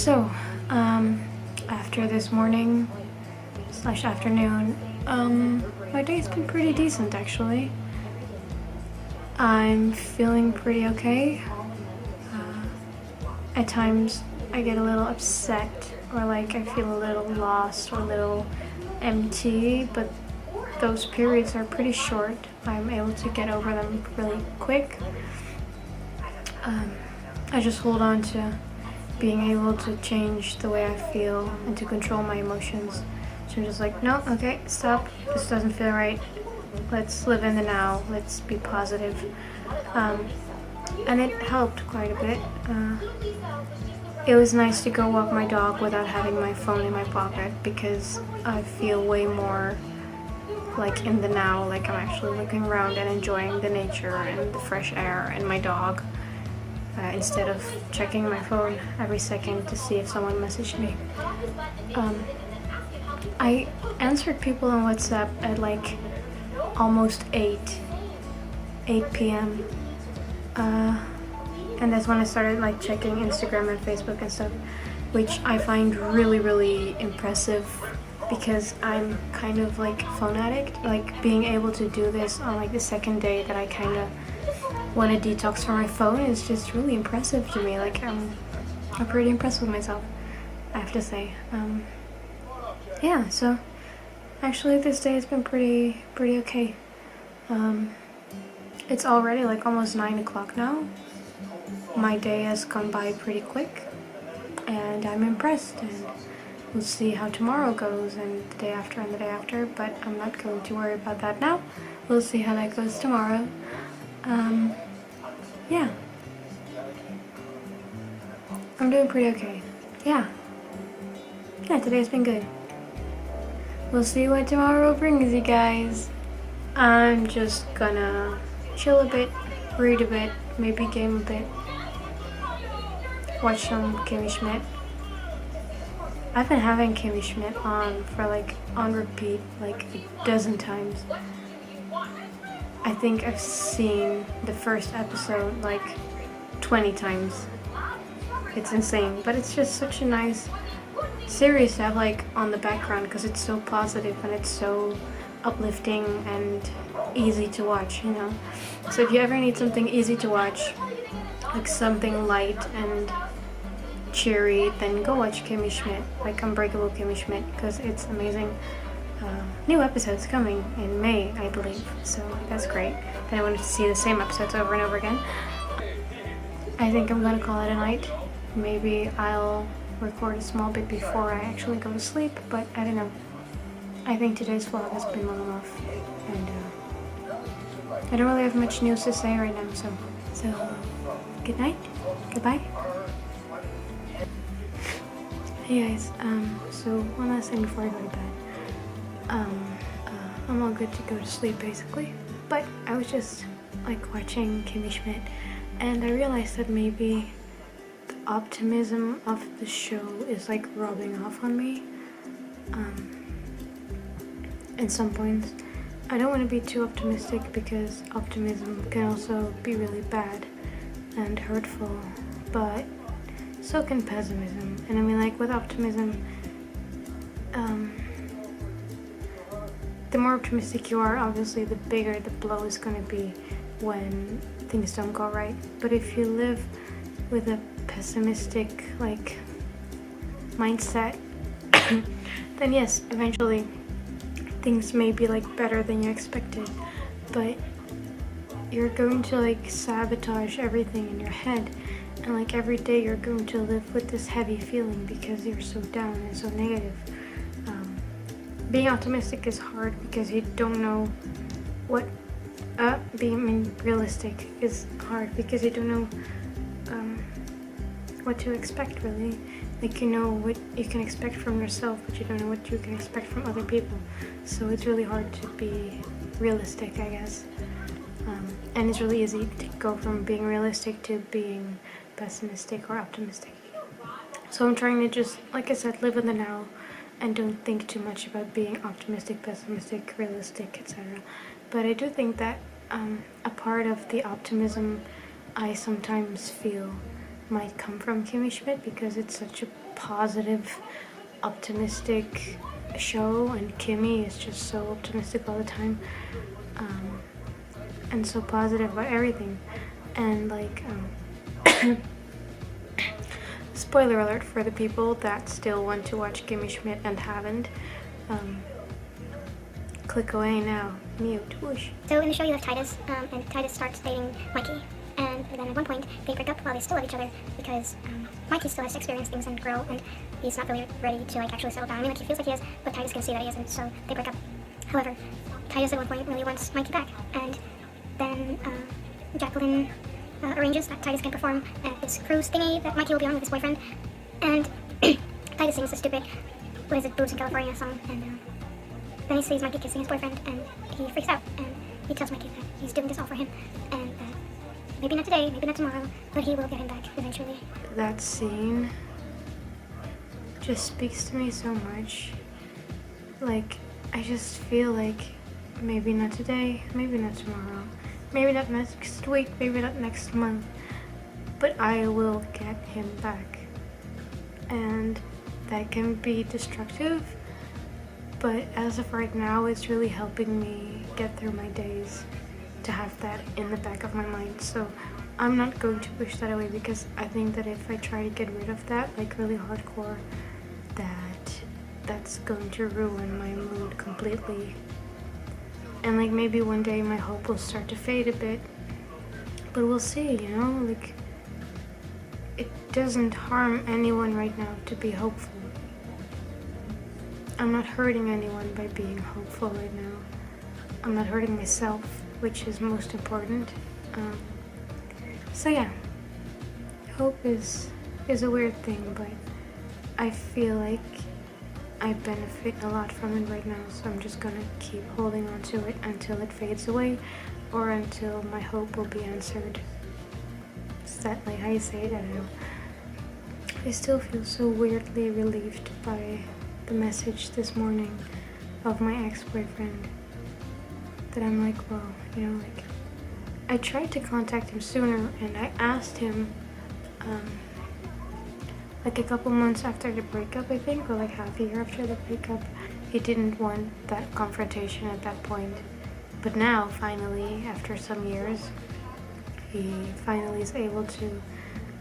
So, after this morning slash afternoon, my day's been pretty decent actually. I'm feeling pretty okay. At times I get a little upset or like I feel a little lost or a little empty, but those periods are pretty short. I'm able to get over them really quick. I just hold on to being able to change the way I feel and to control my emotions. So I'm just like, no, okay, stop. This doesn't feel right. Let's live in the now. Let's be positive. And it helped quite a bit. It was nice to go walk my dog without having my phone in my pocket because I feel way more like in the now, like I'm actually looking around and enjoying the nature and the fresh air and my dog. Instead of checking my phone every second to see if someone messaged me. I answered people on WhatsApp at like almost 8 p.m. And that's when I started like checking Instagram and Facebook and stuff, which I find really impressive because I'm kind of like phone addict. Like being able to do this on like the second day that I kind of want to detox from my phone is just really impressive to me. Like I'm pretty impressed with myself, I have to say. Yeah, so actually this day has been pretty okay. It's already like almost 9 o'clock now. My day has gone by pretty quick and I'm impressed, and we'll see how tomorrow goes and the day after, but I'm not going to worry about that now. We'll see how that goes tomorrow. Yeah. I'm doing pretty okay. Yeah, today's been good. We'll see what tomorrow brings, you guys. I'm just gonna chill a bit, read a bit, maybe game a bit, watch some Kimmy Schmidt. I've been having Kimmy Schmidt on repeat like a dozen times. I think I've seen the first episode like 20 times. It's insane, but it's just such a nice series to have like on the background because it's so positive and it's so uplifting and easy to watch, you know. So if you ever need something easy to watch, like something light and cheery, then go watch Kimmy Schmidt, like Unbreakable Kimmy Schmidt, because it's amazing. New episodes coming in May, I believe, so that's great. Then I wanted to see the same episodes over and over again. I think I'm gonna call it a night. Maybe I'll record a small bit before I actually go to sleep, but I don't know. I think today's vlog has been long enough, and I don't really have much news to say right now, so good night, goodbye. Hey guys, so one last thing before I go to bed. I'm all good to go to sleep basically, but I was just like watching Kimmy Schmidt and I realized that maybe the optimism of the show is like rubbing off on me. At some points I don't want to be too optimistic because optimism can also be really bad and hurtful, but so can pessimism. And I mean, like with optimism, the more optimistic you are, obviously the bigger the blow is going to be when things don't go right. But if you live with a pessimistic like mindset, then yes, eventually things may be like better than you expected, but you're going to like sabotage everything in your head, and like every day you're going to live with this heavy feeling because you're so down and so negative. Being optimistic is hard because you don't know what being realistic is hard because you don't know what to expect really. Like you know what you can expect from yourself, but you don't know what you can expect from other people. So it's really hard to be realistic, I guess. And it's really easy to go from being realistic to being pessimistic or optimistic. So I'm trying to just, like I said, live in the now and don't think too much about being optimistic, pessimistic, realistic, etc. But I do think that a part of the optimism I sometimes feel might come from Kimmy Schmidt because it's such a positive, optimistic show, and Kimmy is just so optimistic all the time, and so positive about everything. And like, spoiler alert for the people that still want to watch Kimmy Schmidt and haven't. Click away now. Mute. Whoosh. So in the show you have Titus, and Titus starts dating Mikey. And then at one point they break up while they still love each other because Mikey still has to experience things and grow, and he's not really ready to like actually settle down. I mean, like he feels like he is, but Titus can see that he isn't, so they break up. However, Titus at one point really wants Mikey back, and then Jacqueline arranges that Titus can perform at this cruise thingy that Mikey will be on with his boyfriend, and Titus sings the stupid, what is it, Boobs in California song, and then he sees Mikey kissing his boyfriend, and he freaks out, and he tells Mikey that he's doing this all for him, and that maybe not today, maybe not tomorrow, but he will get him back eventually. That scene just speaks to me so much. Like, I just feel like maybe not today, maybe not tomorrow, maybe not next week, maybe not next month, but I will get him back. And that can be destructive, but as of right now, it's really helping me get through my days to have that in the back of my mind. So I'm not going to push that away, because I think that if I try to get rid of that, like really hardcore, that's going to ruin my mood completely. And like maybe one day my hope will start to fade a bit, but we'll see, you know, like it doesn't harm anyone right now to be hopeful. I'm not hurting anyone by being hopeful right now. I'm not hurting myself, which is most important. So yeah, hope is a weird thing, but I feel like I benefit a lot from it right now, so I'm just gonna keep holding on to it until it fades away, or until my hope will be answered. Is that like how you say it? I don't know. I still feel so weirdly relieved by the message this morning of my ex-boyfriend, that I'm like, well, you know, like, I tried to contact him sooner, and I asked him, like a couple months after the breakup, I think, or like half a year after the breakup. He didn't want that confrontation at that point. But now, finally, after some years, he finally is able to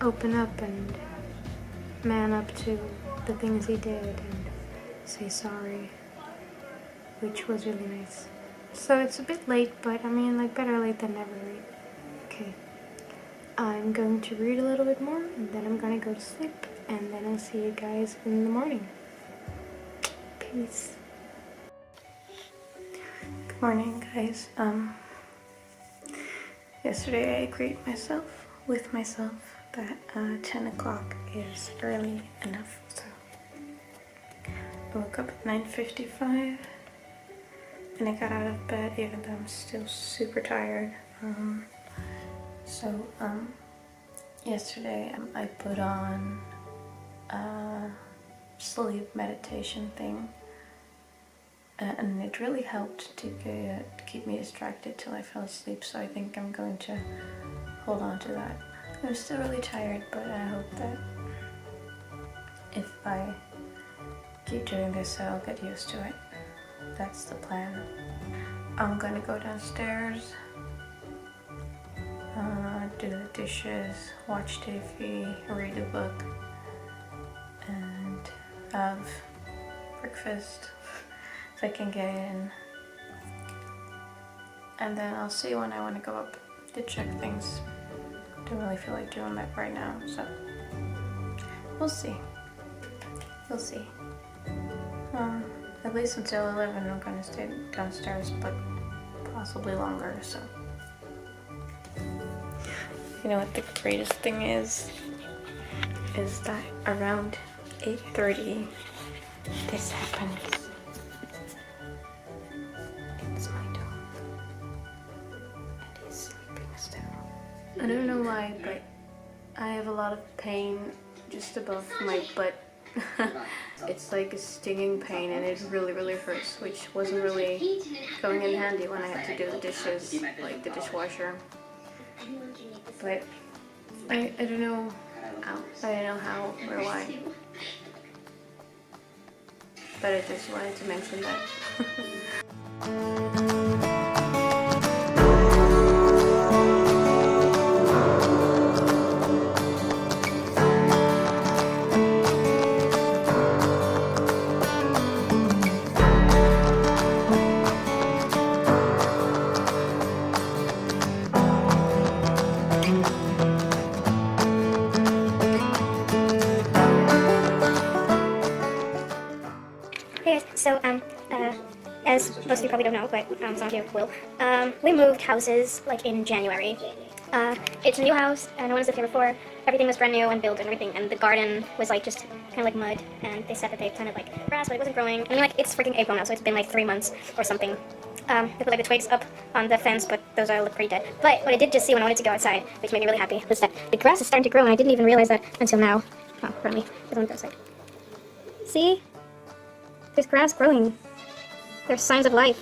open up and man up to the things he did and say sorry, which was really nice. So it's a bit late, but I mean, like, better late than never, right? Okay. I'm going to read a little bit more, and then I'm gonna go to sleep, and then I'll see you guys in the morning. Peace. Good morning, guys. Yesterday I agreed with myself that 10 o'clock is early enough, so I woke up at 9:55, and I got out of bed even though I'm still super tired. Yesterday I put on a sleep meditation thing, and it really helped to keep me distracted till I fell asleep, so I think I'm going to hold on to that. I'm still really tired, but I hope that if I keep doing this, I'll get used to it. That's the plan. I'm gonna go downstairs, do the dishes, watch TV, read a book, and have breakfast if I can get in. And then I'll see when I want to go up to check things. Don't really feel like doing that right now, so we'll see. We'll see. At least until 11 I'm gonna stay downstairs, but possibly longer, so. You know what the greatest thing is that around 8:30 this happens. It's my dog, and he's sleeping still. I don't know why, but I have a lot of pain just above my butt. It's like a stinging pain, and it really, really hurts, which wasn't really going in handy when I had to do the dishes, like the dishwasher. But I don't know, how. I don't know how or why. But I just wanted to mention that. Hey guys, so as most of you probably don't know, but some of you will, we moved houses like in January. It's a new house, no one has lived here before. Everything was brand new and built and everything, and the garden was like just kind of like mud. And they said that they planted like grass, but it wasn't growing. I mean, like it's freaking April now, so it's been like 3 months or something. They put like the twigs up on the fence, but those all look pretty dead. But what I did just see when I wanted to go outside, which made me really happy, was that the grass is starting to grow, and I didn't even realize that until now. Oh, pardon me, I don't go outside. See? There's grass growing. There's signs of life.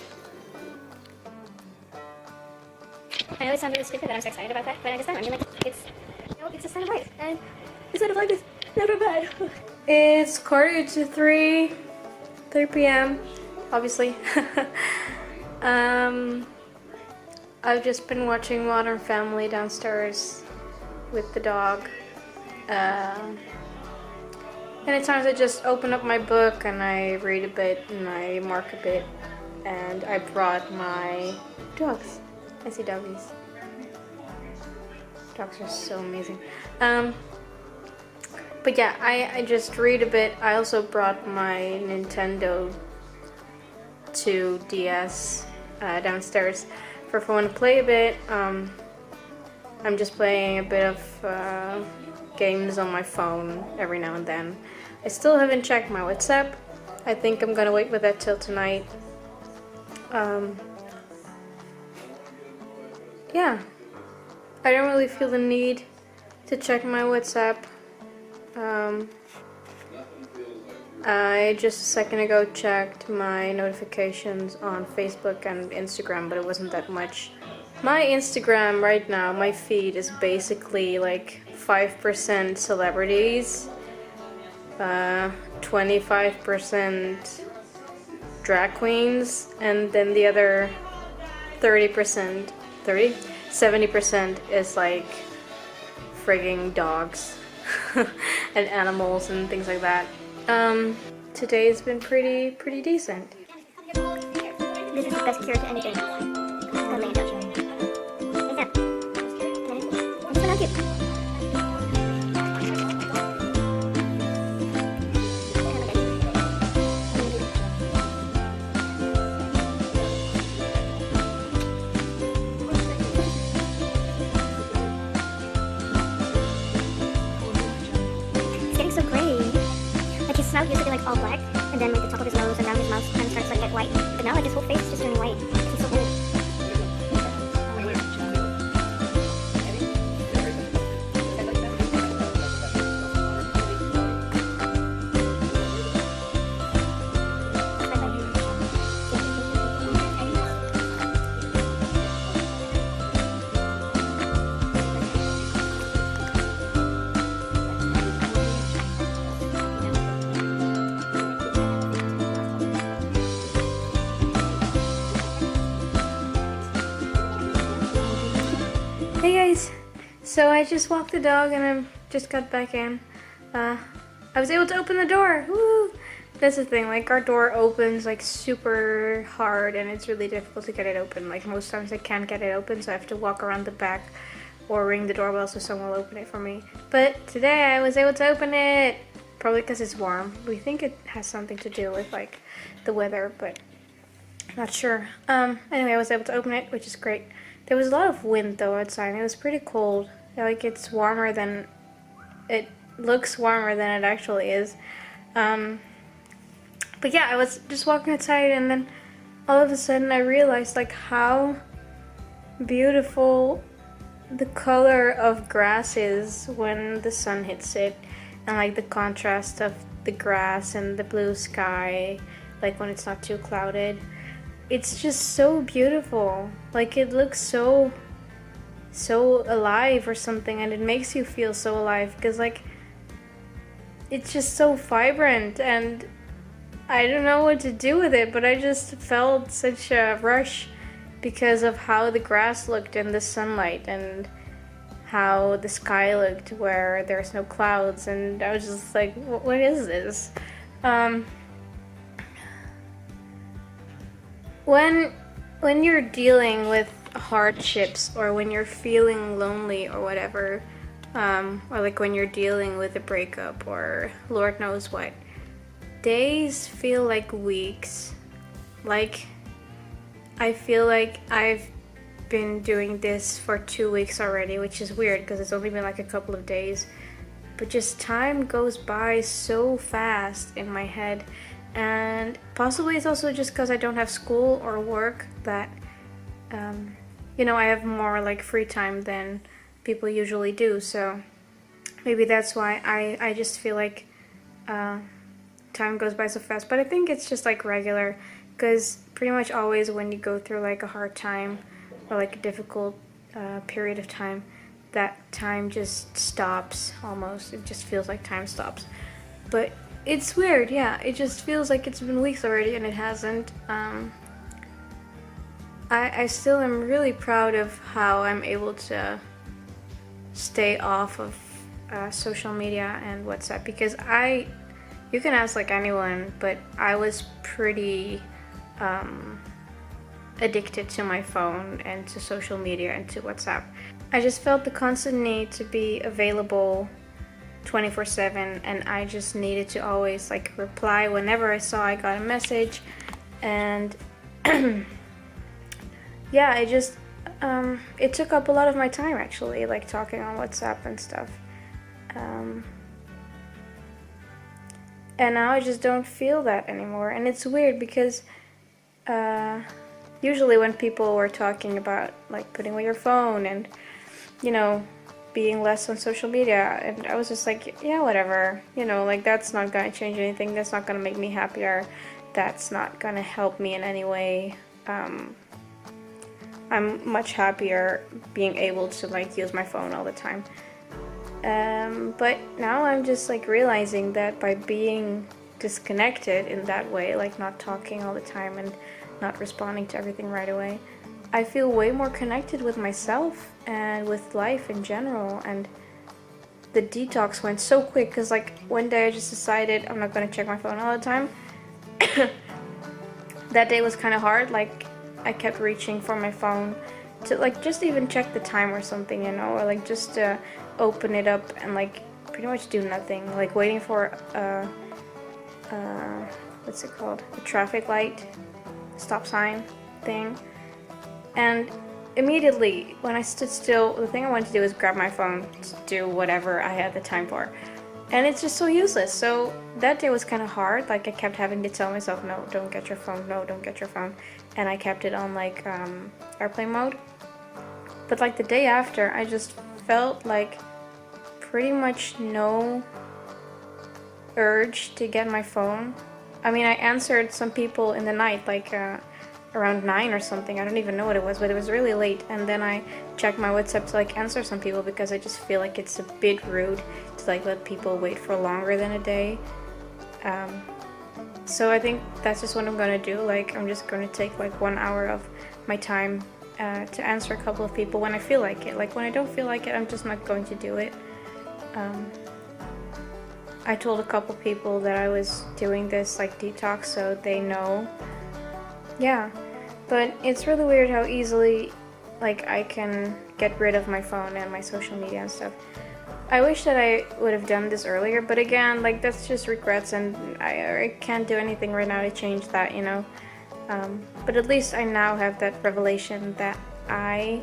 I know it sounds really stupid that I'm so excited about that, but I just don't. I mean, like, it's, you know, it's a sign of life, and the sign of life is never bad. It's 3:45 p.m. obviously. I've just been watching Modern Family downstairs with the dog. And at times I just open up my book and I read a bit and I mark a bit. And I brought my dogs. I see doggies. Dogs are so amazing. But yeah, I just read a bit. I also brought my Nintendo 2DS downstairs for fun to play a bit. I'm just playing a bit of games on my phone every now and then. I still haven't checked my WhatsApp. I think I'm gonna wait with that till tonight. Yeah, I don't really feel the need to check my WhatsApp. I just a second ago checked my notifications on Facebook and Instagram, but it wasn't that much. My Instagram right now, my feed is basically like 5% celebrities, 25% drag queens, and then the other 70% is like frigging dogs and animals and things like that. Today's been pretty decent. This is the best cure to anything. Cuddling and touching. Like that. I'm just gonna hug you. It's getting so gray. Like his snout used to be like all black, and then like the top of his nose and around his mouth kind of starts to like get white. But now like his whole face is just turning white. He's so old. Hey guys, so I just walked the dog and I just got back in. I was able to open the door. Woo! That's the thing, like our door opens like super hard and it's really difficult to get it open. Like most times I can't get it open, so I have to walk around the back or ring the doorbell so someone will open it for me. But today I was able to open it, probably because it's warm. We think it has something to do with like the weather, but not sure. Anyway, I was able to open it, which is great. There was a lot of wind though outside, and it was pretty cold. Like it's warmer than, it looks warmer than it actually is. But yeah, I was just walking outside and then all of a sudden I realized like how beautiful the color of grass is when the sun hits it, and like the contrast of the grass and the blue sky, like when it's not too clouded. It's just so beautiful. Like it looks so alive or something, and it makes you feel so alive because like it's just so vibrant, and I don't know what to do with it, but I just felt such a rush because of how the grass looked in the sunlight and how the sky looked where there's no clouds, and I was just like, what is this? When you're dealing with hardships, or when you're feeling lonely or whatever, or like when you're dealing with a breakup or Lord knows what, days feel like weeks. Like, I feel like I've been doing this for 2 weeks already, which is weird because it's only been like a couple of days. But just time goes by so fast in my head. And possibly it's also just because I don't have school or work that, I have more like free time than people usually do. So maybe that's why I just feel like time goes by so fast. But I think it's just like regular, because pretty much always when you go through like a hard time or like a difficult period of time, that time just stops almost. It just feels like time stops. But it's weird, yeah. It just feels like it's been weeks already, and it hasn't. I still am really proud of how I'm able to stay off of social media and WhatsApp, because you can ask like anyone, but I was pretty addicted to my phone and to social media and to WhatsApp. I just felt the constant need to be available 24/7, and I just needed to always like reply whenever I saw I got a message. And yeah, it took up a lot of my time actually, like talking on WhatsApp and stuff. And now I just don't feel that anymore, and it's weird because usually when people were talking about like putting away your phone and being less on social media, and I was just like, yeah, whatever, like that's not gonna change anything, that's not gonna make me happier, that's not gonna help me in any way. I'm much happier being able to like use my phone all the time. But now I'm just like realizing that by being disconnected in that way, like not talking all the time and not responding to everything right away, I feel way more connected with myself and with life in general. And the detox went so quick because like one day I just decided I'm not going to check my phone all the time. That day was kind of hard. Like I kept reaching for my phone to like just even check the time or something, or like just to open it up and like pretty much do nothing, like waiting for what's it called, a traffic light, stop sign thing. And immediately when I stood still, the thing I wanted to do was grab my phone to do whatever I had the time for, and it's just so useless. So that day was kind of hard. Like I kept having to tell myself, no, don't get your phone, no, don't get your phone, and I kept it on like airplane mode. But like the day after, I just felt like pretty much no urge to get my phone. I mean, I answered some people in the night, like around 9 or something. I don't even know what it was, but it was really late. And then I checked my WhatsApp to like answer some people, because I just feel like it's a bit rude to like let people wait for longer than a day. So I think that's just what I'm gonna do. Like I'm just gonna take like 1 hour of my time to answer a couple of people when I feel like it. Like when I don't feel like it, I'm just not going to do it. I told a couple people that I was doing this like detox, so they know. Yeah, but it's really weird how easily like I can get rid of my phone and my social media and stuff. I wish that I would have done this earlier, but again, like that's just regrets, and I can't do anything right now to change that, but at least I now have that revelation that I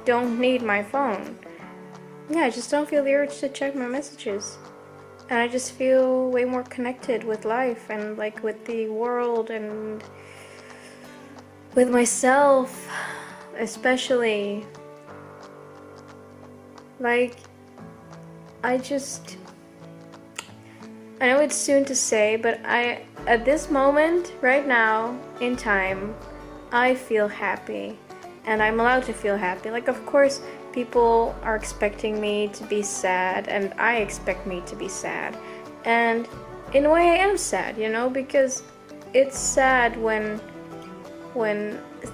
don't need my phone. Yeah, I just don't feel the urge to check my messages. And I just feel way more connected with life and like with the world and with myself, especially. Like, I know it's soon to say, but at this moment, right now, in time, I feel happy. And I'm allowed to feel happy. Like, of course, people are expecting me to be sad, and I expect me to be sad. And in a way I am sad, you know, because it's sad when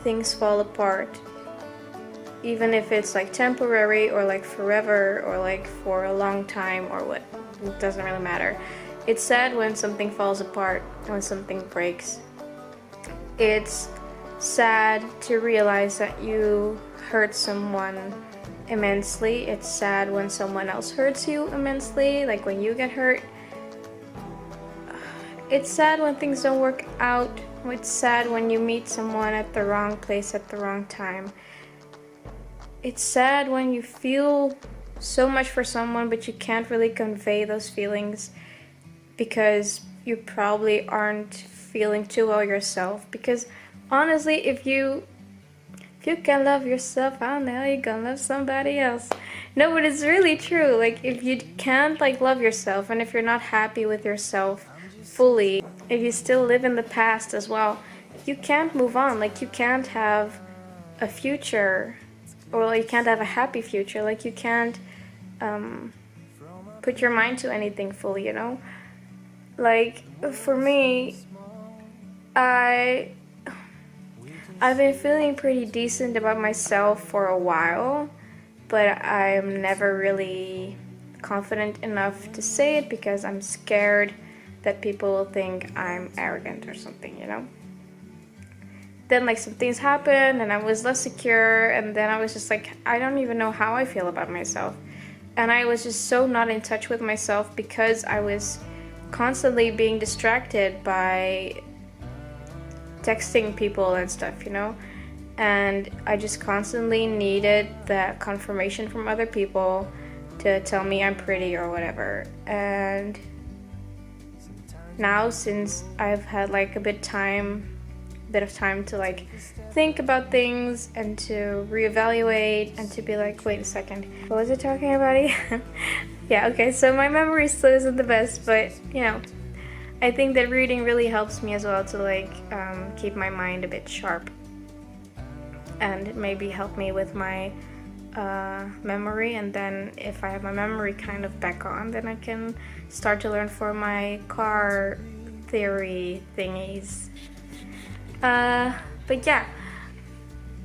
things fall apart, even if it's like temporary or like forever or like for a long time or what, it doesn't really matter. It's sad when something falls apart, when something breaks. It's sad to realize that you hurt someone immensely. It's sad when someone else hurts you immensely, like when you get hurt. It's sad when things don't work out. It's sad when you meet someone at the wrong place at the wrong time. It's sad when you feel so much for someone but you can't really convey those feelings because you probably aren't feeling too well yourself. Because honestly, if you can love yourself, I don't know how you gonna love somebody else. No, but it's really true. Like, if you can't like love yourself, and if you're not happy with yourself fully, if you still live in the past as well, you can't move on. Like, you can't have a future, or like, you can't have a happy future. Like, you can't put your mind to anything fully, you know? Like, for me, I've been feeling pretty decent about myself for a while, but I'm never really confident enough to say it because I'm scared that people will think I'm arrogant or something, you know? Then like some things happened and I was less secure, and then I was just like, I don't even know how I feel about myself. And I was just so not in touch with myself because I was constantly being distracted by texting people and stuff, you know? And I just constantly needed that confirmation from other people to tell me I'm pretty or whatever. And now, since I've had like a bit of time to like think about things and to reevaluate and to be like, wait a second, what was I talking about again? Yeah, okay, so my memory still isn't the best, but you know, I think that reading really helps me as well to like keep my mind a bit sharp and maybe help me with my memory. And then if I have my memory kind of back on, then I can start to learn for my car theory thingies. But yeah,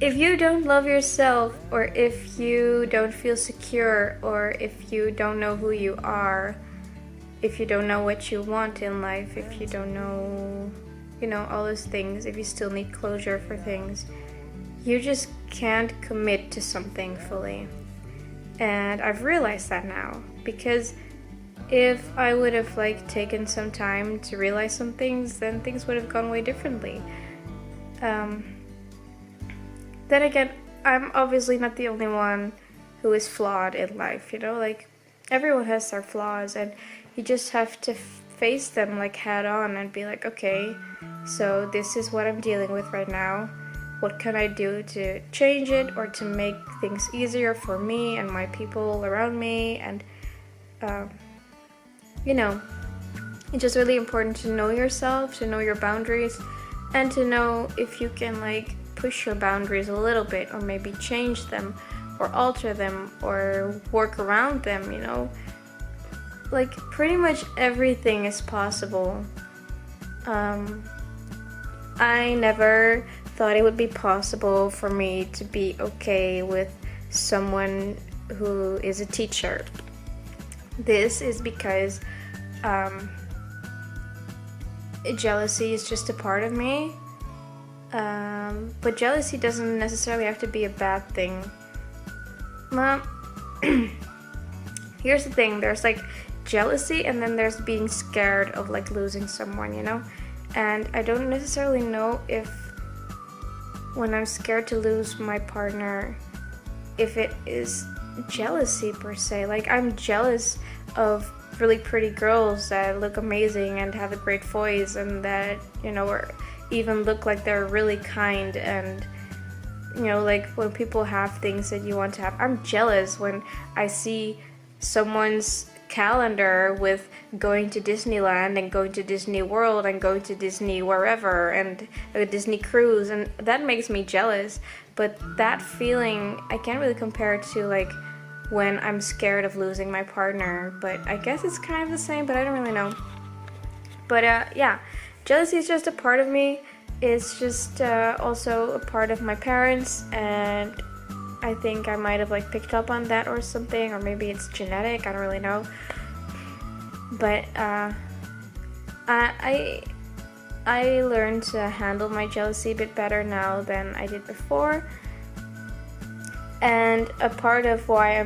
if you don't love yourself, or if you don't feel secure, or if you don't know who you are, if you don't know what you want in life, if you don't know, you know, all those things, if you still need closure for things, you just can't commit to something fully. And I've realized that now, because if I would have like taken some time to realize some things, then things would have gone way differently. Then again, I'm obviously not the only one who is flawed in life, you know, like everyone has their flaws, and you just have to face them like head on and be like, okay, so this is what I'm dealing with right now. What can I do to change it or to make things easier for me and my people around me? And you know, it's just really important to know yourself, to know your boundaries, and to know if you can like push your boundaries a little bit, or maybe change them or alter them or work around them, you know? Like pretty much everything is possible. I never thought it would be possible for me to be okay with someone who is a teacher. This is because jealousy is just a part of me. But jealousy doesn't necessarily have to be a bad thing. Well, here's the thing, there's like jealousy, and then there's being scared of like losing someone, you know? And I don't necessarily know if when I'm scared to lose my partner, if it is jealousy per se. Like, I'm jealous of really pretty girls that look amazing and have a great voice, and that, you know, or even look like they're really kind, and you know, like when people have things that you want to have. I'm jealous when I see someone's calendar with going to Disneyland and going to Disney World and going to Disney wherever and a Disney cruise, and that makes me jealous. But that feeling, I can't really compare it to like when I'm scared of losing my partner. But I guess it's kind of the same, but I don't really know. But yeah, jealousy is just a part of me. It's just also a part of my parents, and I think I might have like picked up on that or something, or maybe it's genetic, I don't really know. But I learned to handle my jealousy a bit better now than I did before. And a part of why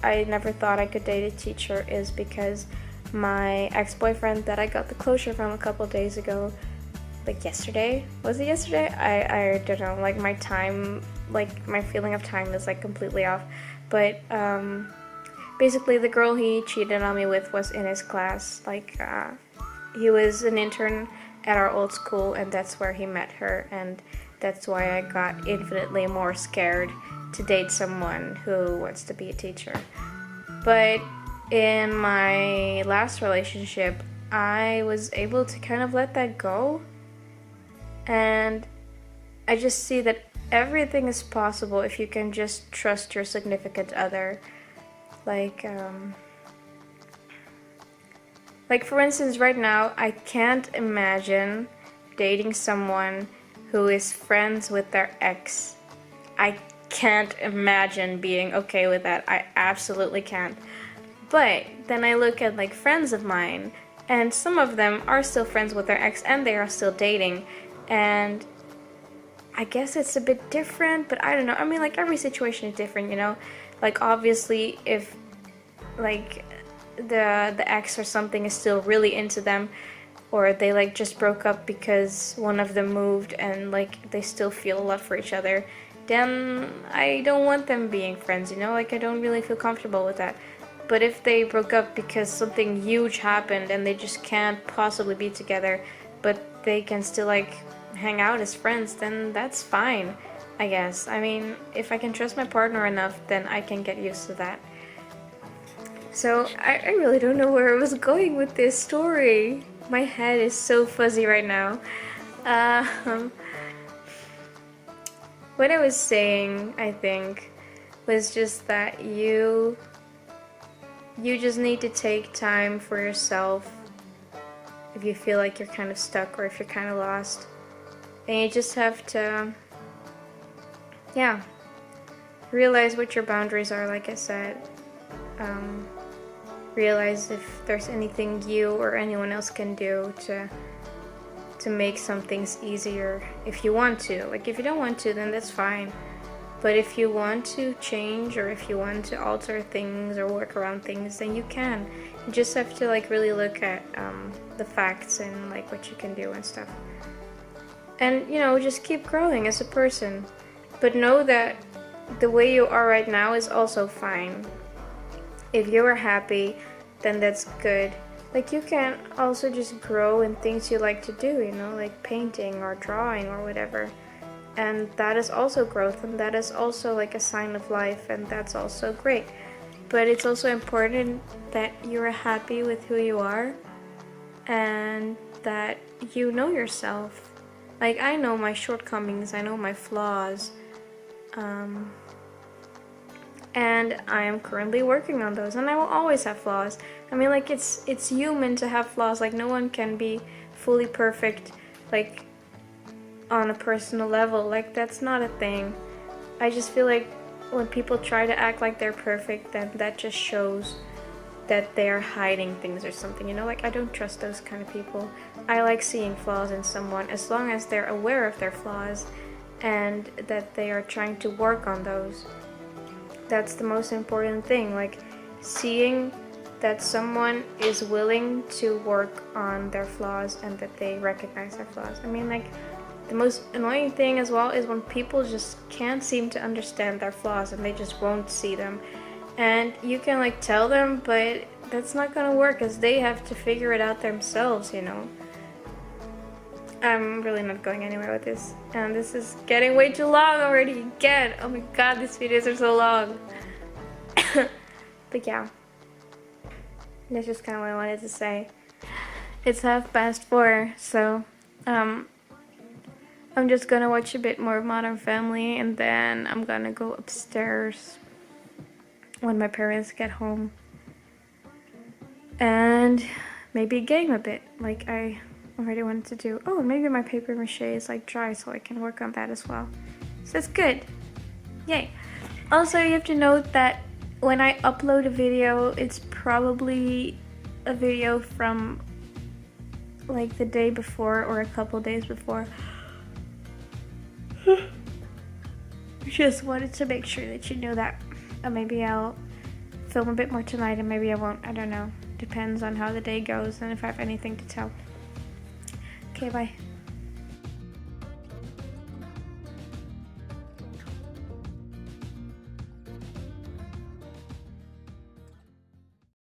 I never thought I could date a teacher is because my ex-boyfriend that I got the closure from a couple days ago, like yesterday, was it yesterday? I don't know, like my time, like my feeling of time is like completely off. But basically the girl he cheated on me with was in his class. Like he was an intern at our old school, and that's where he met her, and that's why I got infinitely more scared to date someone who wants to be a teacher. But in my last relationship, I was able to kind of let that go, and I just see that everything is possible if you can just trust your significant other. Like for instance, right now, I can't imagine dating someone who is friends with their ex. I can't imagine being okay with that. I absolutely can't. But then I look at like friends of mine, and some of them are still friends with their ex and they are still dating, and I guess it's a bit different, but I don't know. I mean, like every situation is different, you know? Like obviously if like the ex or something is still really into them, or they like just broke up because one of them moved and like they still feel a lot for each other, then I don't want them being friends, you know? Like I don't really feel comfortable with that. But if they broke up because something huge happened and they just can't possibly be together, but they can still like hang out as friends, then that's fine, I guess. I mean, if I can trust my partner enough, then I can get used to that. So I really don't know where I was going with this story. My head is so fuzzy right now. What I was saying, I think, was just that you just need to take time for yourself if you feel like you're kind of stuck or if you're kind of lost. And you just have to, yeah, realize what your boundaries are, like I said. Realize if there's anything you or anyone else can do to make some things easier if you want to. Like if you don't want to, then that's fine. But if you want to change or if you want to alter things or work around things, then you can. You just have to like really look at the facts and like what you can do and stuff. And you know, just keep growing as a person. But know that the way you are right now is also fine. If you are happy, then that's good. Like you can also just grow in things you like to do, you know, like painting or drawing or whatever. And that is also growth, and that is also like a sign of life, and that's also great. But it's also important that you're happy with who you are and that you know yourself. Like I know my shortcomings, I know my flaws, and I am currently working on those, and I will always have flaws. I mean, like it's human to have flaws. Like no one can be fully perfect, like on a personal level. Like that's not a thing. I just feel like when people try to act like they're perfect, then that just shows that they're hiding things or something, you know? Like I don't trust those kind of people. I like seeing flaws in someone as long as they're aware of their flaws and that they are trying to work on those. That's the most important thing, like seeing that someone is willing to work on their flaws and that they recognize their flaws. I mean, like the most annoying thing as well is when people just can't seem to understand their flaws and they just won't see them. And you can like tell them, but that's not gonna work as they have to figure it out themselves, you know. I'm really not going anywhere with this, and this is getting way too long already again. Oh my god, these videos are so long. But yeah, that's just kind of what I wanted to say. It's 4:30, so I'm just gonna watch a bit more of Modern Family, and then I'm gonna go upstairs when my parents get home. And maybe game a bit, like I already wanted to do. Oh, maybe my paper mache is like dry, so I can work on that as well. So it's good. Yay. Also, you have to note that when I upload a video, it's probably a video from like the day before or a couple days before. Just wanted to make sure that you knew that. Maybe I'll film a bit more tonight and maybe I won't. I don't know. Depends on how the day goes and if I have anything to tell. Okay, bye.